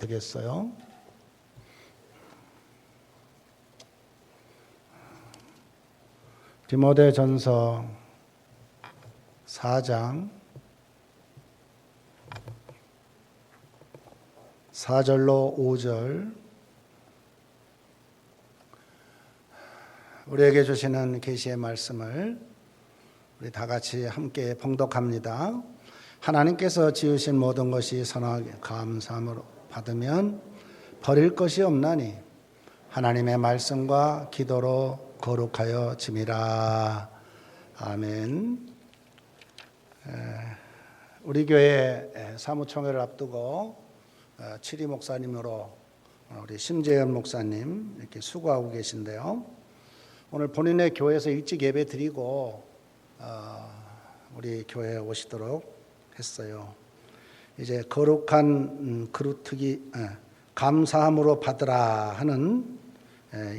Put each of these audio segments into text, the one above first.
되겠어요? 디모데전서 4장 4절로 5절, 우리에게 주시는 계시의 말씀을 우리 다 같이 함께 봉독합니다. 하나님께서 지으신 모든 것이 선하게 감사함으로 받으면 버릴 것이 없나니 하나님의 말씀과 기도로 거룩하여 짐이라. 아멘. 우리 교회 사무총회를 앞두고 칠이 목사님으로 우리 심재현 목사님 이렇게 수고하고 계신데요. 오늘 본인의 교회에서 일찍 예배 드리고 우리 교회에 오시도록 했어요. 이제 거룩한 그루트기 감사함으로 받으라 하는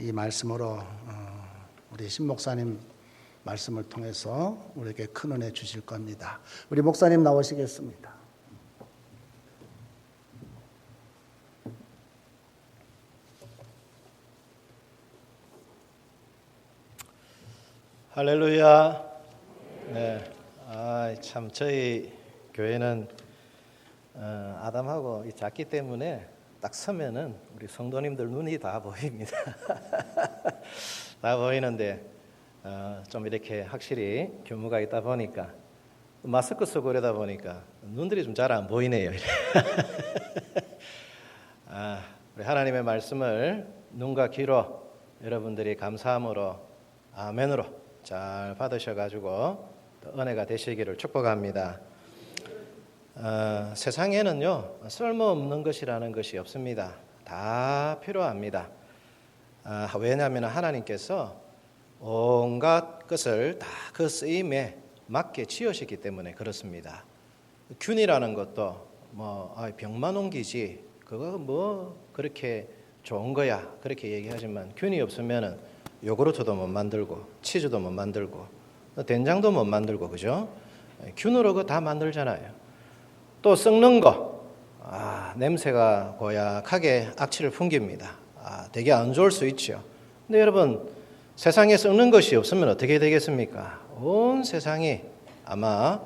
이 말씀으로 우리 신 목사님 말씀을 통해서 우리에게 큰 은혜 주실 겁니다. 우리 목사님 나오시겠습니다. 할렐루야. 네. 참 저희 교회는 아담하고 작기 때문에 딱 서면은 우리 성도님들 눈이 다 보입니다. 다 보이는데 좀 이렇게 확실히 규모가 있다 보니까 마스크 쓰고 그러다 보니까 눈들이 좀 잘 안 보이네요. 우리 하나님의 말씀을 눈과 귀로 여러분들이 감사함으로 아멘으로 잘 받으셔가지고 은혜가 되시기를 축복합니다. 세상에는요 쓸모없는 것이라는 것이 없습니다. 다 필요합니다. 왜냐하면 하나님께서 온갖 것을 다 그 쓰임에 맞게 지으셨기 때문에 그렇습니다. 균이라는 것도 병만 옮기지 그거 뭐 그렇게 좋은 거야 그렇게 얘기하지만 균이 없으면은 요구르트도 못 만들고 치즈도 못 만들고 된장도 못 만들고 그죠? 균으로 그거 다 만들잖아요. 또 썩는 거 냄새가 고약하게 악취를 풍깁니다. 되게 안 좋을 수 있죠. 근데 여러분 세상에 썩는 것이 없으면 어떻게 되겠습니까? 온 세상이 아마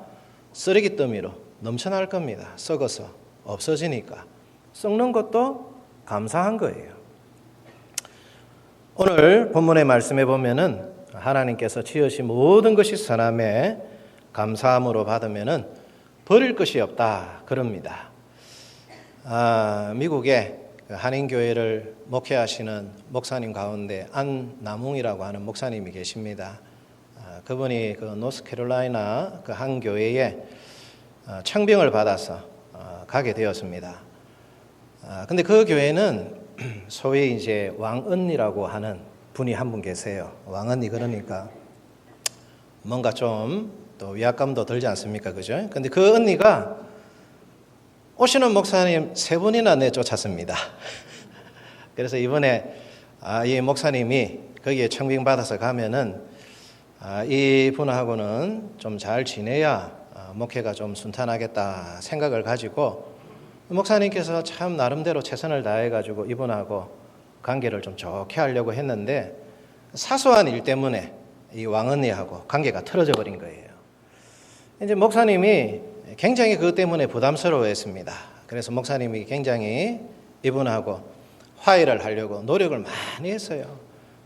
쓰레기 더미로 넘쳐날 겁니다. 썩어서 없어지니까. 썩는 것도 감사한 거예요. 오늘 본문의 말씀에 보면은 하나님께서 지으신 모든 것이 선함에 감사함으로 받으면은 버릴 것이 없다 그럽니다. 미국의 한인교회를 목회하시는 목사님 가운데 안나뭉이라고 하는 목사님이 계십니다. 그분이 그 노스캐롤라이나 그 한 교회에 청빙을 받아서 가게 되었습니다. 근데 그 교회는 소위 이제 왕언니라고 하는 분이 한 분 계세요. 왕언니 그러니까 뭔가 좀 또 위압감도 들지 않습니까? 그죠? 근데 그 언니가 오시는 목사님 3분이나 내쫓았습니다. 그래서 이번에 이 목사님이 거기에 청빙받아서 가면은 이 분하고는 좀 잘 지내야 목회가 좀 순탄하겠다 생각을 가지고 목사님께서 참 나름대로 최선을 다해가지고 이분하고 관계를 좀 좋게 하려고 했는데 사소한 일 때문에 이 왕언니하고 관계가 틀어져 버린 거예요. 이제 목사님이 굉장히 그것 때문에 부담스러워했습니다. 그래서 목사님이 굉장히 이분하고 화해를 하려고 노력을 많이 했어요.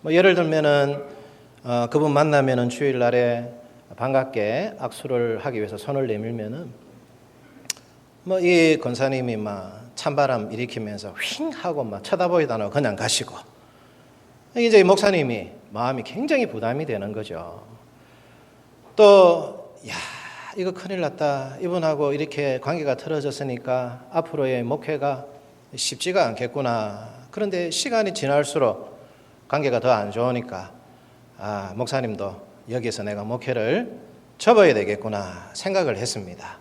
예를 들면은 그분 만나면은 주일날에 반갑게 악수를 하기 위해서 손을 내밀면은 이 권사님이 찬바람 일으키면서 휙 하고 쳐다보지도 그냥 가시고 이제 목사님이 마음이 굉장히 부담이 되는 거죠. 또 이거 큰일 났다. 이분하고 이렇게 관계가 틀어졌으니까 앞으로의 목회가 쉽지가 않겠구나. 그런데 시간이 지날수록 관계가 더 안 좋으니까 목사님도 여기서 내가 목회를 접어야 되겠구나 생각을 했습니다.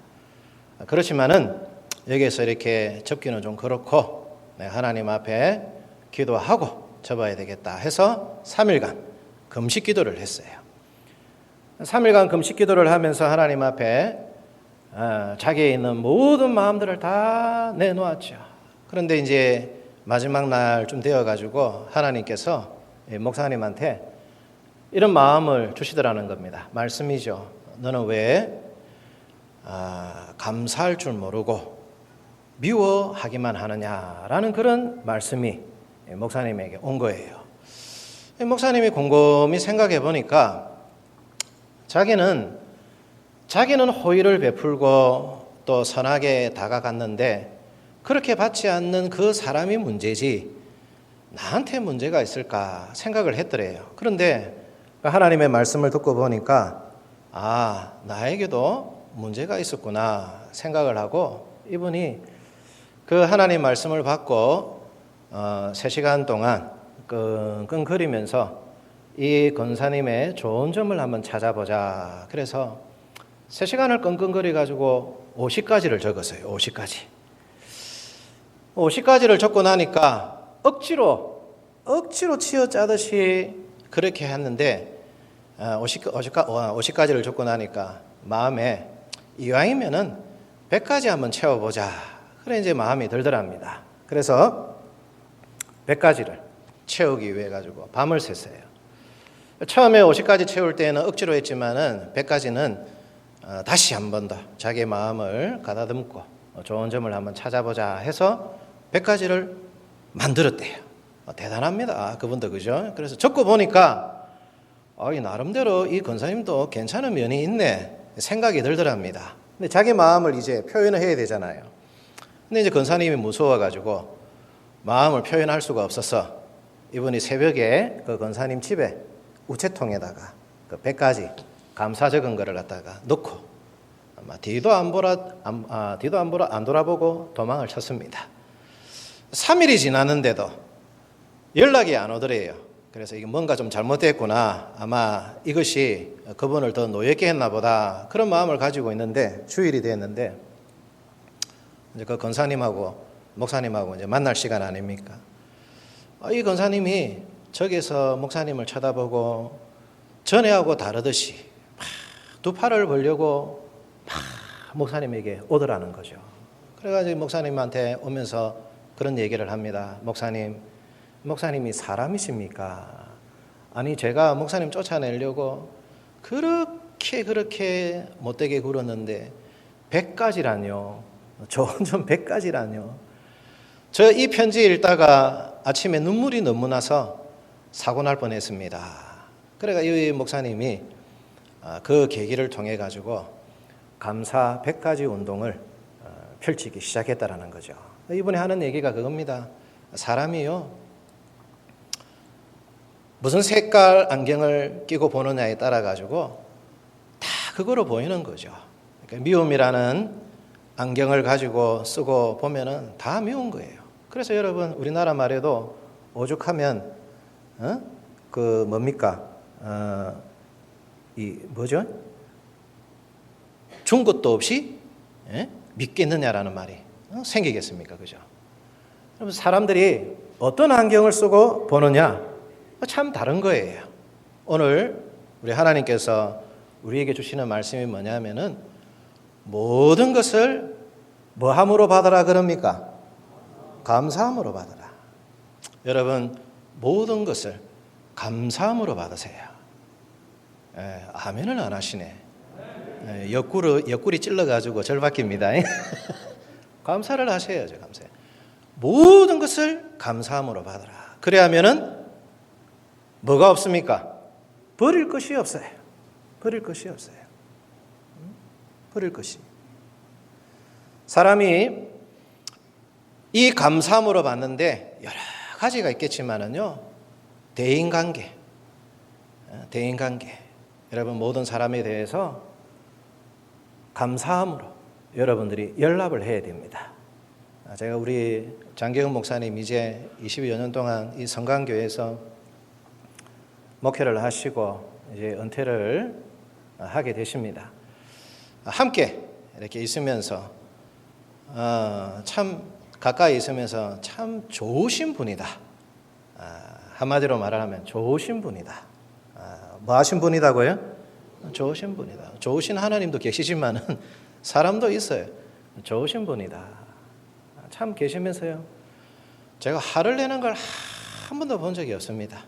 그렇지만은 여기에서 이렇게 접기는 좀 그렇고 하나님 앞에 기도하고 접어야 되겠다 해서 3일간 금식 기도를 했어요. 3일간 금식 기도를 하면서 하나님 앞에 자기에 있는 모든 마음들을 다 내놓았죠. 그런데 이제 마지막 날쯤 되어가지고 하나님께서 목사님한테 이런 마음을 주시더라는 겁니다. 말씀이죠. 너는 왜 감사할 줄 모르고 미워하기만 하느냐라는 그런 말씀이 목사님에게 온 거예요. 목사님이 곰곰이 생각해 보니까 자기는 호의를 베풀고 또 선하게 다가갔는데 그렇게 받지 않는 그 사람이 문제지 나한테 문제가 있을까 생각을 했더래요. 그런데 하나님의 말씀을 듣고 보니까 나에게도 문제가 있었구나 생각을 하고 이분이 그 하나님 말씀을 받고 3시간 동안 끙끙거리면서 이 권사님의 좋은 점을 한번 찾아보자. 그래서 3시간을 끙끙거리 가지고 50가지를 적었어요. 50가지를 적고 나니까 억지로 치어짜듯이 그렇게 했는데 50가지를 적고 나니까 마음에 이왕이면은 100가지 한번 채워보자. 그래 이제 마음이 들더랍니다. 그래서 100가지를 채우기 위해 가지고 밤을 샜어요. 처음에 50가지 채울 때는 억지로 했지만은 100가지는 다시 한 번 더 자기의 마음을 가다듬고 좋은 점을 한번 찾아보자 해서 100가지를 만들었대요. 대단합니다. 그분도 그죠? 그래서 적고 보니까 이 나름대로 이 권사님도 괜찮은 면이 있네 생각이 들더랍니다. 근데 자기 마음을 이제 표현을 해야 되잖아요. 근데 이제 권사님이 무서워가지고 마음을 표현할 수가 없어서 이분이 새벽에 그 권사님 집에 우체통에다가 그 100가지 감사 적은 거를 갖다가 넣고 아마 뒤도 안 돌아보고 도망을 쳤습니다. 3일이 지났는데도 연락이 안 오더래요. 그래서 이게 뭔가 좀 잘못됐구나. 아마 이것이 그분을 더 노엽게 했나 보다. 그런 마음을 가지고 있는데 주일이 됐는데 이제 그 권사님하고 목사님하고 이제 만날 시간 아닙니까? 이 권사님이 저기서 목사님을 쳐다보고 전에하고 다르듯이 두 팔을 벌려고 목사님에게 오더라는 거죠. 그래가지고 목사님한테 오면서 그런 얘기를 합니다. 목사님이 사람이십니까? 아니 제가 목사님 쫓아내려고 그렇게 못되게 굴었는데 100가지라뇨. 좋은 점 100가지라뇨. 저 이 편지 읽다가 아침에 눈물이 너무 나서 사고 날 뻔했습니다. 그래가 이 목사님이 그 계기를 통해 가지고 감사 100가지 운동을 펼치기 시작했다라는 거죠. 이분이 하는 얘기가 그겁니다. 사람이요 무슨 색깔 안경을 끼고 보느냐에 따라 가지고 다 그거로 보이는 거죠. 그러니까 미움이라는 안경을 가지고 쓰고 보면은 다 미운 거예요. 그래서 여러분 우리나라 말에도 오죽하면 그 뭡니까? 이 뭐죠? 준 것도 없이 믿겠느냐라는 말이 생기겠습니까? 그죠? 그럼 사람들이 어떤 안경을 쓰고 보느냐 참 다른 거예요. 오늘 우리 하나님께서 우리에게 주시는 말씀이 뭐냐면은 모든 것을 뭐함으로 받아라 그럽니까? 감사함으로 받아라. 여러분 모든 것을 감사함으로 받으세요. 아멘을 안 하시네. 옆구리 찔러가지고 절박입니다. 감사를 하셔야죠. 감사. 모든 것을 감사함으로 받아라. 그래야면은 뭐가 없습니까? 버릴 것이 없어요. 버릴 것이 없어요. 버릴 것이. 사람이 이 감사함으로 받는데 여러 가지가 있겠지만은요. 대인관계. 여러분 모든 사람에 대해서 감사함으로 여러분들이 연락을 해야 됩니다. 제가 우리 장경훈 목사님 이제 20여 년 동안 이 성강교회에서 목회를 하시고 이제 은퇴를 하게 되십니다. 함께 이렇게 있으면서 참 가까이 있으면서 참 좋으신 분이다. 한마디로 말하면 좋으신 분이다. 뭐 하신 분이다고요? 좋으신 분이다. 좋으신 하나님도 계시지만은 사람도 있어요. 좋으신 분이다. 참 계시면서요. 제가 화를 내는 걸 한 번도 본 적이 없습니다.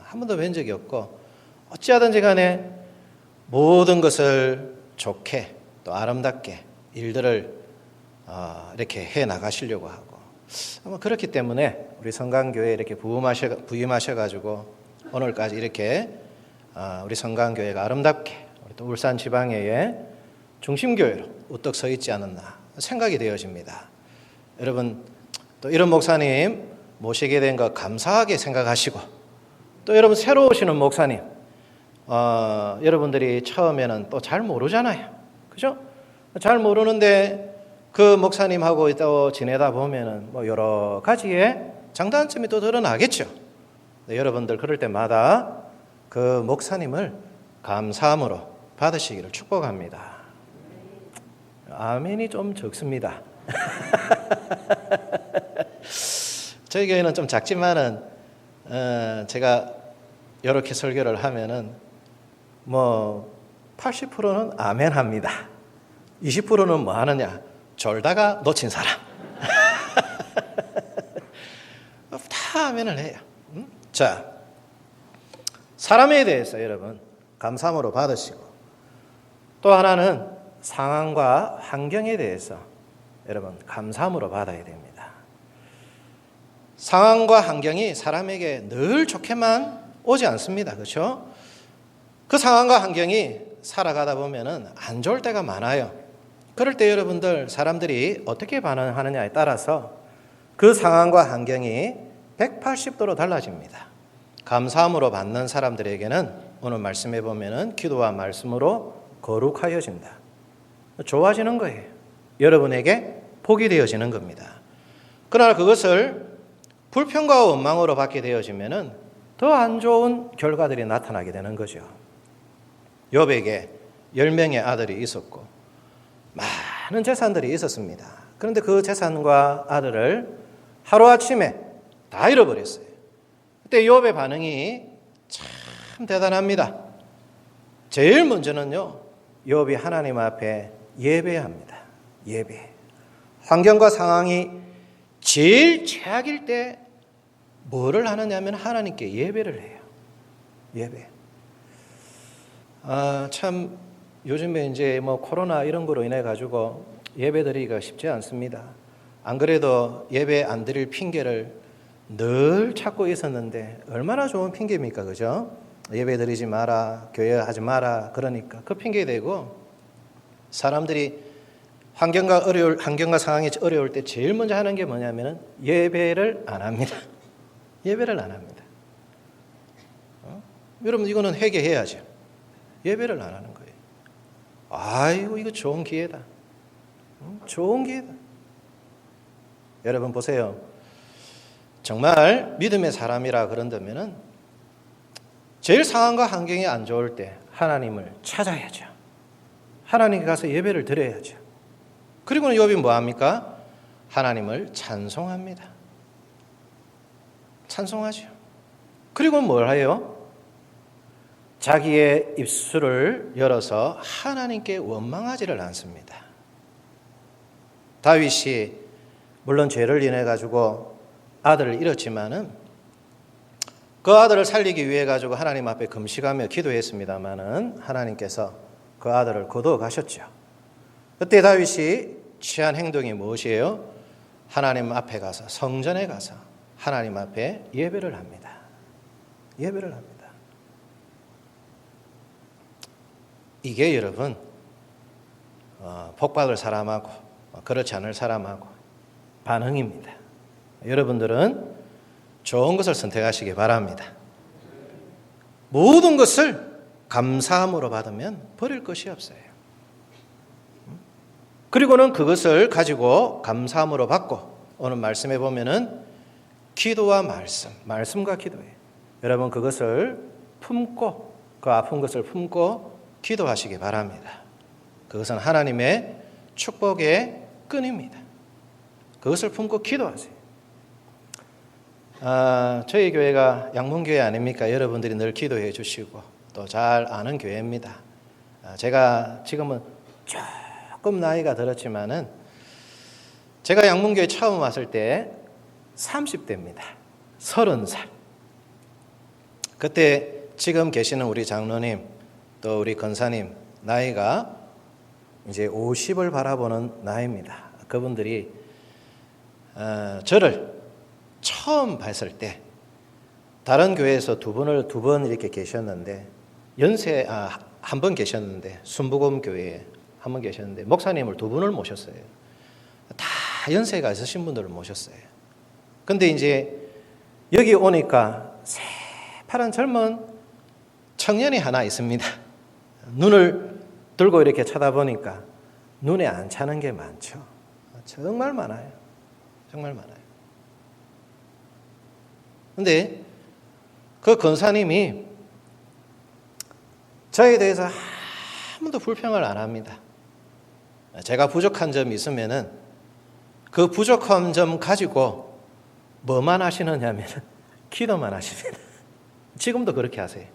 한 번도 뵌 적이 없고 어찌하든지 간에 모든 것을 좋게 또 아름답게 일들을 이렇게 해 나가시려고 하고 아마 그렇기 때문에 우리 성강교회에 이렇게 부임하셔가지고 오늘까지 이렇게 우리 성강교회가 아름답게 우리 또 울산 지방의 중심교회로 우뚝 서 있지 않았나 생각이 되어집니다. 여러분 또 이런 목사님 모시게 된 거 감사하게 생각하시고 또 여러분 새로 오시는 목사님 여러분들이 처음에는 또 잘 모르잖아요. 그죠? 잘 모르는데 그 목사님하고 또 지내다 보면은 뭐 여러 가지의 장단점이 또 드러나겠죠. 네, 여러분들 그럴 때마다 그 목사님을 감사함으로 받으시기를 축복합니다. 아멘이 좀 적습니다. 저희 교회는 좀 작지만은 제가 이렇게 설교를 하면은 뭐 80%는 아멘 합니다. 20%는 뭐 하느냐? 졸다가 놓친 사람. 다 아멘을 해요. 자, 사람에 대해서 여러분 감사함으로 받으시고 또 하나는 상황과 환경에 대해서 여러분 감사함으로 받아야 됩니다. 상황과 환경이 사람에게 늘 좋게만 오지 않습니다. 그렇죠? 그 상황과 환경이 살아가다 보면은 안 좋을 때가 많아요. 그럴 때 여러분들 사람들이 어떻게 반응하느냐에 따라서 그 상황과 환경이 180도로 달라집니다. 감사함으로 받는 사람들에게는 오늘 말씀해 보면은 기도와 말씀으로 거룩하여진다. 좋아지는 거예요. 여러분에게 복이 되어지는 겁니다. 그러나 그것을 불평과 원망으로 받게 되어지면은 더 안 좋은 결과들이 나타나게 되는 거죠. 욥에게 10명의 아들이 있었고 많은 재산들이 있었습니다. 그런데 그 재산과 아들을 하루아침에 다 잃어버렸어요. 그때 욥의 반응이 참 대단합니다. 제일 먼저는요, 욥이 하나님 앞에 예배합니다. 예배. 환경과 상황이 제일 최악일 때 뭐를 하느냐면 하나님께 예배를 해요. 예배. 참 요즘에 이제 뭐 코로나 이런 거로 인해 가지고 예배 드리기가 쉽지 않습니다. 안 그래도 예배 안 드릴 핑계를 늘 찾고 있었는데 얼마나 좋은 핑계입니까, 그죠? 예배 드리지 마라, 교회 하지 마라, 그러니까 그 핑계 대고 사람들이 환경과 상황이 어려울 때 제일 먼저 하는 게 뭐냐면은 예배를 안 합니다. 예배를 안 합니다. 여러분 이거는 회개해야죠. 예배를 안 하는 거예요. 아이고 이거 좋은 기회다. 좋은 기회다. 여러분 보세요. 정말 믿음의 사람이라 그런다면은 제일 상황과 환경이 안 좋을 때 하나님을 찾아야죠. 하나님께 가서 예배를 드려야죠. 그리고는 욥이 뭐 합니까? 하나님을 찬송합니다. 찬송하죠. 그리고 뭘 해요? 자기의 입술을 열어서 하나님께 원망하지를 않습니다. 다윗이 물론 죄를 인해 가지고 아들을 잃었지만은 그 아들을 살리기 위해 가지고 하나님 앞에 금식하며 기도했습니다만은 하나님께서 그 아들을 거두어 가셨죠. 그때 다윗이 취한 행동이 무엇이에요? 하나님 앞에 가서 성전에 가서 하나님 앞에 예배를 합니다. 예배를 합니다. 이게 여러분 복받을 사람하고 그렇지 않을 사람하고 반응입니다. 여러분들은 좋은 것을 선택하시기 바랍니다. 모든 것을 감사함으로 받으면 버릴 것이 없어요. 그리고는 그것을 가지고 감사함으로 받고 오늘 말씀해 보면은 기도와 말씀과 기도예요. 여러분 그것을 품고 그 아픈 것을 품고 기도하시기 바랍니다. 그것은 하나님의 축복의 끈입니다. 그것을 품고 기도하세요. 저희 교회가 양문교회 아닙니까? 여러분들이 늘 기도해 주시고 또 잘 아는 교회입니다. 제가 지금은 조금 나이가 들었지만은 제가 양문교회 처음 왔을 때 30대입니다. 30살. 그때 지금 계시는 우리 장로님 또 우리 권사님 나이가 이제 50을 바라보는 나이입니다. 그분들이 저를 처음 봤을 때 다른 교회에서 두 번 이렇게 계셨는데 한 번 계셨는데 순복음 교회에 한 번 계셨는데 목사님을 두 분을 모셨어요. 다 연세가 있으신 분들을 모셨어요. 근데 이제 여기 오니까 새파란 젊은 청년이 하나 있습니다. 눈을 들고 이렇게 쳐다보니까 눈에 안 차는 게 많죠. 정말 많아요. 정말 많아요. 근데 그 권사님이 저에 대해서 아무도 불평을 안 합니다. 제가 부족한 점이 있으면은 그 부족한 점 가지고 뭐만 하시느냐면 기도만 하십니다. 지금도 그렇게 하세요.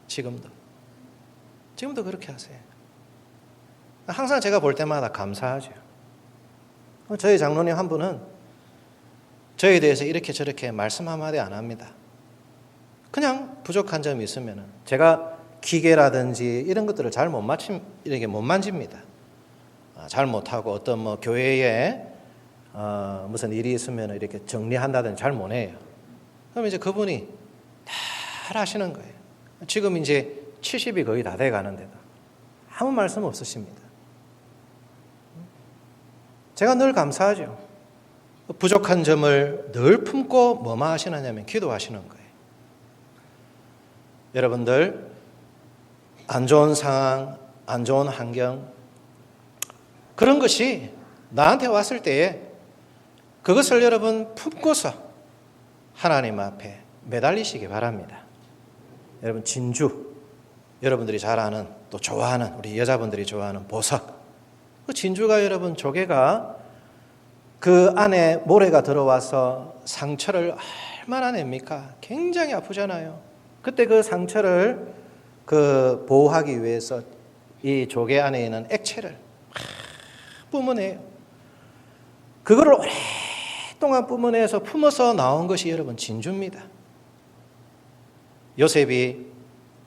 지금도 그렇게 하세요. 항상 제가 볼 때마다 감사하죠. 저희 장로님 한 분은 저에 대해서 이렇게 저렇게 말씀 한마디 안 합니다. 그냥 부족한 점이 있으면 제가 기계라든지 이런 것들을 잘 못 만집니다. 잘 못하고 어떤 교회에 무슨 일이 있으면 이렇게 정리한다든지 잘 못 해요. 그럼 이제 그분이 잘 하시는 거예요. 지금 이제 70이 거의 다 돼 가는데도 아무 말씀 없으십니다. 제가 늘 감사하죠. 부족한 점을 늘 품고 뭐만 하시느냐면 기도하시는 거예요. 여러분들 안 좋은 상황, 안 좋은 환경 그런 것이 나한테 왔을 때에 그것을 여러분 품고서 하나님 앞에 매달리시기 바랍니다. 여러분 진주, 여러분들이 잘 아는 또 좋아하는 우리 여자분들이 좋아하는 보석 그 진주가 여러분 조개가 그 안에 모래가 들어와서 상처를 얼마나 냅니까? 굉장히 아프잖아요. 그때 그 상처를 보호하기 위해서 이 조개 안에 있는 액체를 뿜어내요. 그거를 오랫동안 뿜어내서 품어서 나온 것이 여러분 진주입니다. 요셉이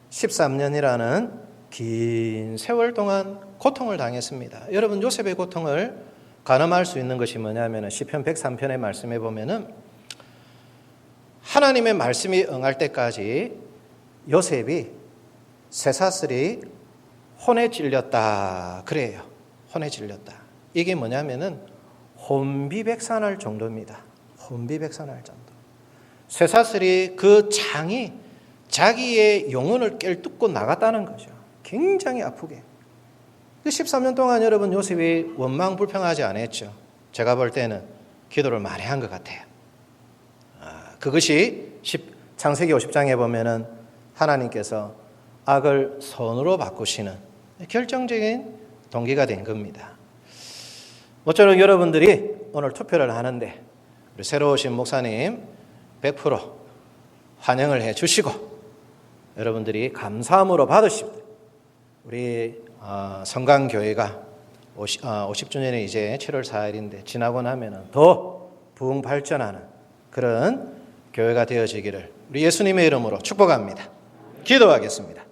13년이라는 긴 세월 동안 고통을 당했습니다. 여러분 요셉의 고통을 가늠할 수 있는 것이 뭐냐면 시편 103편의 말씀에 보면은 하나님의 말씀이 응할 때까지 요셉이 쇠사슬이 혼에 찔렸다 그래요. 혼에 찔렸다. 이게 뭐냐면은 혼비백산할 정도입니다. 혼비백산할 정도. 쇠사슬이 그 창이 자기의 영혼을 꿰뚫고 나갔다는 거죠. 굉장히 아프게. 13년 동안 여러분 요셉이 원망불평하지 않았죠. 제가 볼 때는 기도를 많이 한 것 같아요. 그것이 창세기 50장에 보면은 하나님께서 악을 선으로 바꾸시는 결정적인 동기가 된 겁니다. 모쪼록 여러분들이 오늘 투표를 하는데 우리 새로 오신 목사님 100% 환영을 해 주시고 여러분들이 감사함으로 받으십니다. 우리 성강교회가 50주년이 이제 7월 4일인데 지나고 나면 더 부흥 발전하는 그런 교회가 되어지기를 우리 예수님의 이름으로 축복합니다. 기도하겠습니다.